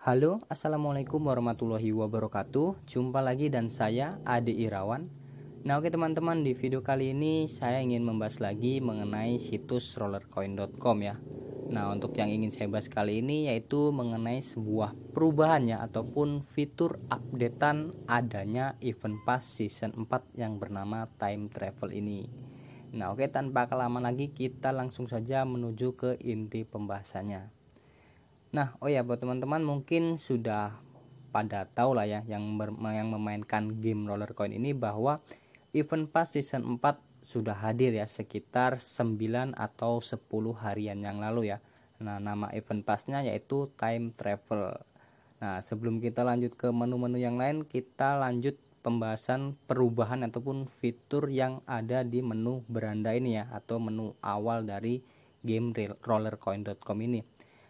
Halo, assalamualaikum warahmatullahi wabarakatuh. Jumpa lagi dan saya Ade Irawan. Nah, oke teman-teman, di video kali ini saya ingin membahas lagi mengenai situs rollercoin.com ya. Nah, untuk yang ingin saya bahas kali ini yaitu mengenai sebuah perubahan ya ataupun fitur updatean adanya event pass season 4 yang bernama time travel ini. Nah, oke, tanpa kelamaan lagi kita langsung saja menuju ke inti pembahasannya. Nah, oh ya, buat teman-teman mungkin sudah pada tahu lah ya yang memainkan game Rollercoin ini bahwa event pass season 4 sudah hadir ya sekitar 9 atau 10 harian yang lalu ya. Nah, nama event passnya yaitu time travel. Nah, sebelum kita lanjut ke menu-menu yang lain, kita lanjut pembahasan perubahan ataupun fitur yang ada di menu beranda ini ya, atau menu awal dari game rollercoin.com ini.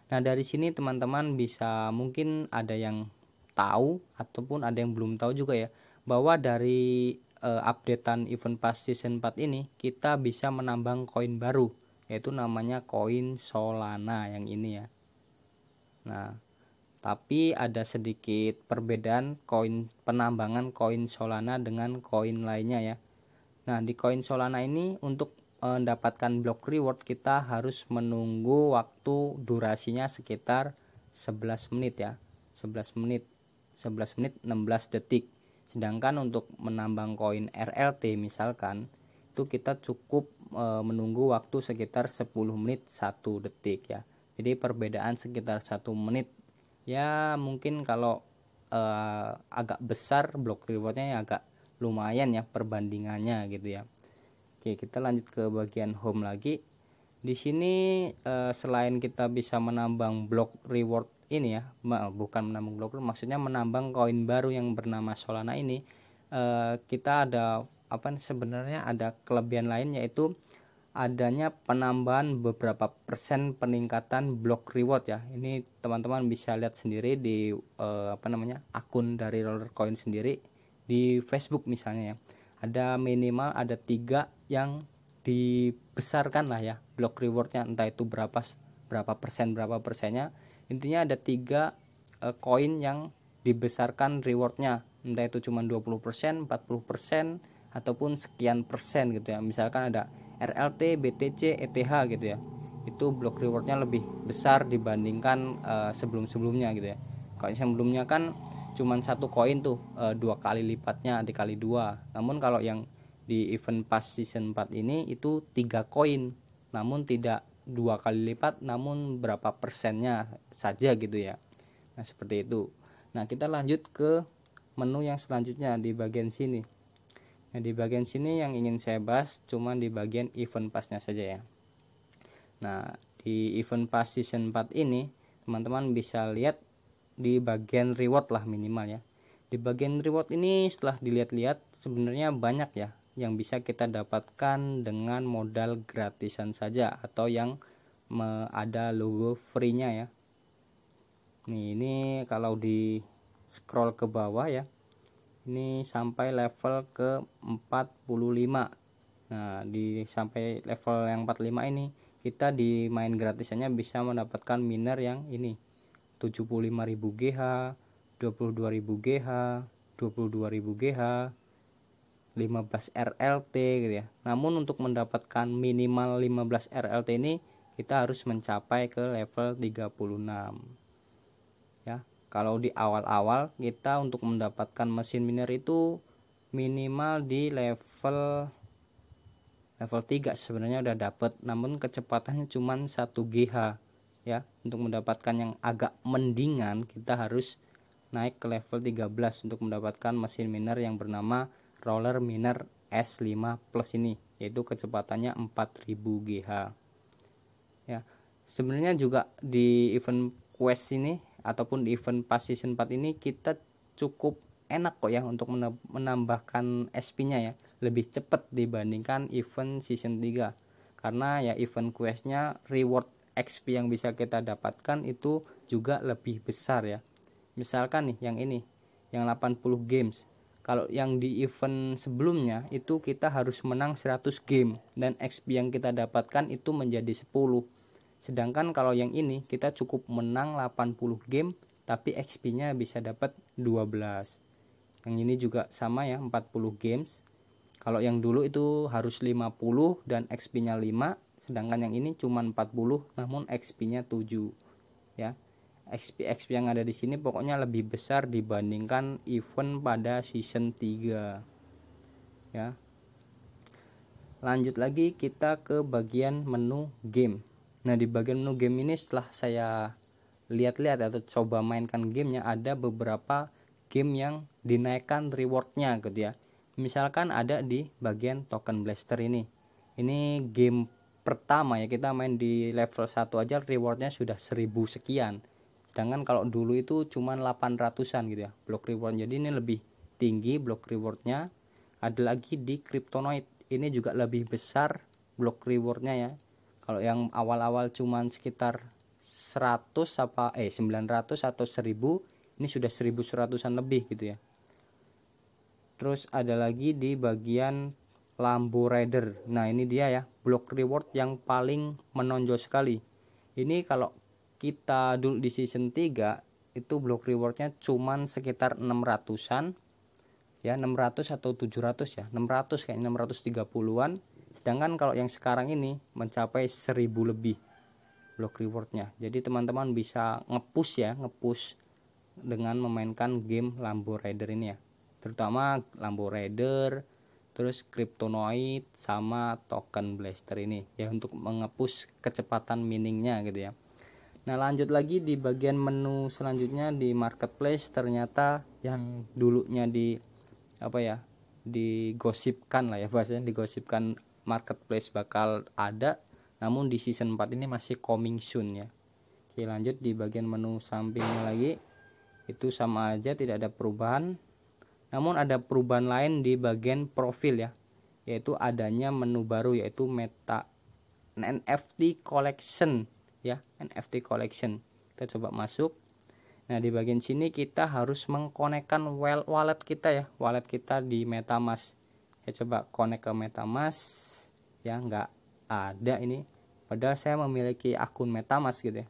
Nah, dari sini teman-teman bisa mungkin ada yang tahu ataupun ada yang belum tahu juga ya, bahwa dari updatean event pass season 4 ini kita bisa menambang koin baru, yaitu namanya koin Solana yang ini ya. Nah, tapi ada sedikit perbedaan penambangan koin Solana dengan koin lainnya ya. Nah, di koin Solana ini untuk mendapatkan block reward kita harus menunggu waktu durasinya sekitar 11 menit ya. 11 menit 16 detik. Sedangkan untuk menambang koin RLT misalkan itu kita cukup menunggu waktu sekitar 10 menit 1 detik ya. Jadi perbedaan sekitar 1 menit ya. Mungkin kalau agak besar block rewardnya ya agak lumayan ya perbandingannya gitu ya. Oke, kita lanjut ke bagian home lagi. Di sini selain kita bisa menambang block reward ini ya, bukan menambang block reward, maksudnya menambang koin baru yang bernama Solana ini, kita ada sebenarnya ada kelebihan lain, yaitu adanya penambahan beberapa persen peningkatan block reward ya. Ini teman-teman bisa lihat sendiri di akun dari Rollercoin sendiri di Facebook misalnya ya. Ada minimal ada 3 yang dibesarkan lah ya block rewardnya, entah itu berapa persennya. Intinya ada 3 koin yang dibesarkan rewardnya, entah itu cuma 20%, 40%, ataupun sekian persen gitu ya. Misalkan ada RLT, BTC, ETH gitu ya, itu block rewardnya lebih besar dibandingkan sebelum-sebelumnya gitu ya. Kalau sebelumnya kan cuman 1 koin tuh 2 kali lipatnya dikali 2. Namun kalau yang di event pass season 4 ini itu 3 koin, namun tidak 2 kali lipat, namun berapa persennya saja gitu ya. Nah, seperti itu. Nah, kita lanjut ke menu yang selanjutnya di bagian sini. Nah, di bagian sini yang ingin saya bahas cuma di bagian event passnya saja ya. Nah, di event pass season 4 ini teman-teman bisa lihat di bagian reward lah minimal ya. Di bagian reward ini setelah dilihat-lihat sebenarnya banyak ya yang bisa kita dapatkan dengan modal gratisan saja atau yang ada logo free-nya ya. Nih, ini kalau di scroll ke bawah ya, ini sampai level ke 45. Nah, di sampai level yang 45 ini kita di main gratisannya bisa mendapatkan miner yang ini 75.000 GH, 22.000 GH, 22.000 GH, 15 RLT gitu ya. Namun untuk mendapatkan minimal 15 RLT ini kita harus mencapai ke level 36 ya. Kalau di awal-awal kita untuk mendapatkan mesin miner itu minimal di level 3 sebenarnya udah dapat, namun kecepatannya cuma 1 GH ya. Untuk mendapatkan yang agak mendingan kita harus naik ke level 13 untuk mendapatkan mesin miner yang bernama Roller Miner S5 Plus ini, yaitu kecepatannya 4000 GH ya. Sebenarnya juga di event quest ini ataupun di event pass season 4 ini kita cukup enak kok ya untuk menambahkan SP-nya ya, lebih cepat dibandingkan event season 3, karena ya event questnya reward XP yang bisa kita dapatkan itu juga lebih besar ya. Misalkan nih yang ini yang 80 games, kalau yang di event sebelumnya itu kita harus menang 100 game dan XP yang kita dapatkan itu menjadi 10. Sedangkan kalau yang ini kita cukup menang 80 game tapi XP-nya bisa dapat 12. Yang ini juga sama ya, 40 games. Kalau yang dulu itu harus 50 dan XP-nya 5, sedangkan yang ini cuma 40 namun XP-nya 7 ya. XP yang ada di sini pokoknya lebih besar dibandingkan event pada season 3 ya. Lanjut lagi kita ke bagian menu game. Nah, di bagian menu game ini setelah saya lihat-lihat atau coba mainkan gamenya, ada beberapa game yang dinaikkan rewardnya gitu ya. Misalkan ada di bagian token blaster ini. Ini game pertama ya, kita main di level 1 aja rewardnya sudah 1000 sekian. Sedangkan kalau dulu itu cuma 800-an gitu ya block reward. Jadi ini lebih tinggi block rewardnya. Ada lagi di Kryptonite, ini juga lebih besar block rewardnya ya. Kalau yang awal-awal cuman sekitar 900 atau 1000, ini sudah 1100-an lebih gitu ya. Terus ada lagi di bagian Lambo Rider. Nah, ini dia ya, block reward yang paling menonjol sekali. Ini kalau kita dulu di season 3 itu block rewardnya cuman sekitar 600-an ya, 600 atau 700 ya, 600 kayaknya, 630-an. Sedangkan kalau yang sekarang ini mencapai 1000 lebih block rewardnya. Jadi teman-teman bisa ngepush dengan memainkan game Lambo Rider ini ya, terutama Lambo Rider, terus Kryptonite sama token blaster ini ya, untuk mengepush kecepatan miningnya gitu ya. Nah, lanjut lagi di bagian menu selanjutnya di marketplace. Ternyata yang dulunya digosipkan lah ya, bahasanya digosipkan marketplace bakal ada, namun di season 4 ini masih coming soon ya. Oke, lanjut di bagian menu sampingnya lagi, itu sama aja, tidak ada perubahan. Namun ada perubahan lain di bagian profil ya, yaitu adanya menu baru, yaitu meta NFT collection ya, NFT collection. Kita coba masuk. Nah, di bagian sini kita harus mengkonekkan wallet kita ya, wallet kita di MetaMask. Saya coba connect ke MetaMask ya, nggak ada ini, padahal saya memiliki akun MetaMask gitu ya.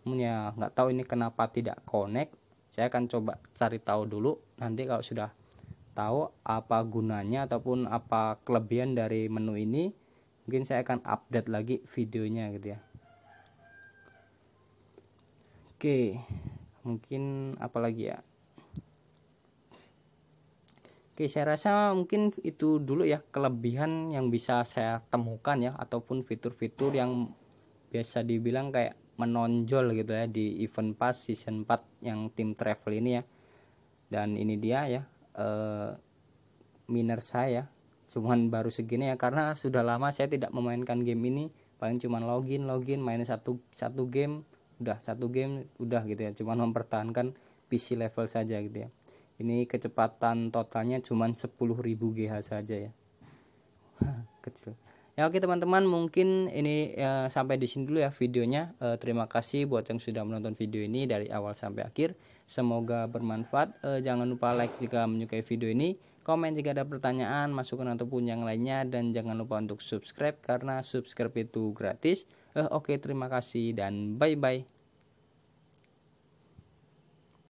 Namun ya nggak tahu ini kenapa tidak connect. Saya akan coba cari tahu dulu, nanti kalau sudah tahu apa gunanya ataupun apa kelebihan dari menu ini, mungkin saya akan update lagi videonya gitu ya. Oke, mungkin apalagi ya. Oke, saya rasa mungkin itu dulu ya kelebihan yang bisa saya temukan ya, ataupun fitur-fitur yang biasa dibilang kayak menonjol gitu ya di event pass season 4 yang tim travel ini ya. Dan ini dia ya, miner saya cuman baru segini ya, karena sudah lama saya tidak memainkan game ini. Paling cuman login main satu game udah gitu ya, cuman mempertahankan PC level saja gitu ya. Ini kecepatan totalnya cuman 10.000 GH saja ya. Kecil ya. Oke teman-teman, mungkin ini sampai di sini dulu ya videonya. Terima kasih buat yang sudah menonton video ini dari awal sampai akhir, semoga bermanfaat. Jangan lupa like jika menyukai video ini, komen jika ada pertanyaan, masukan ataupun yang lainnya, dan jangan lupa untuk subscribe karena subscribe itu gratis. Oke, terima kasih dan bye bye.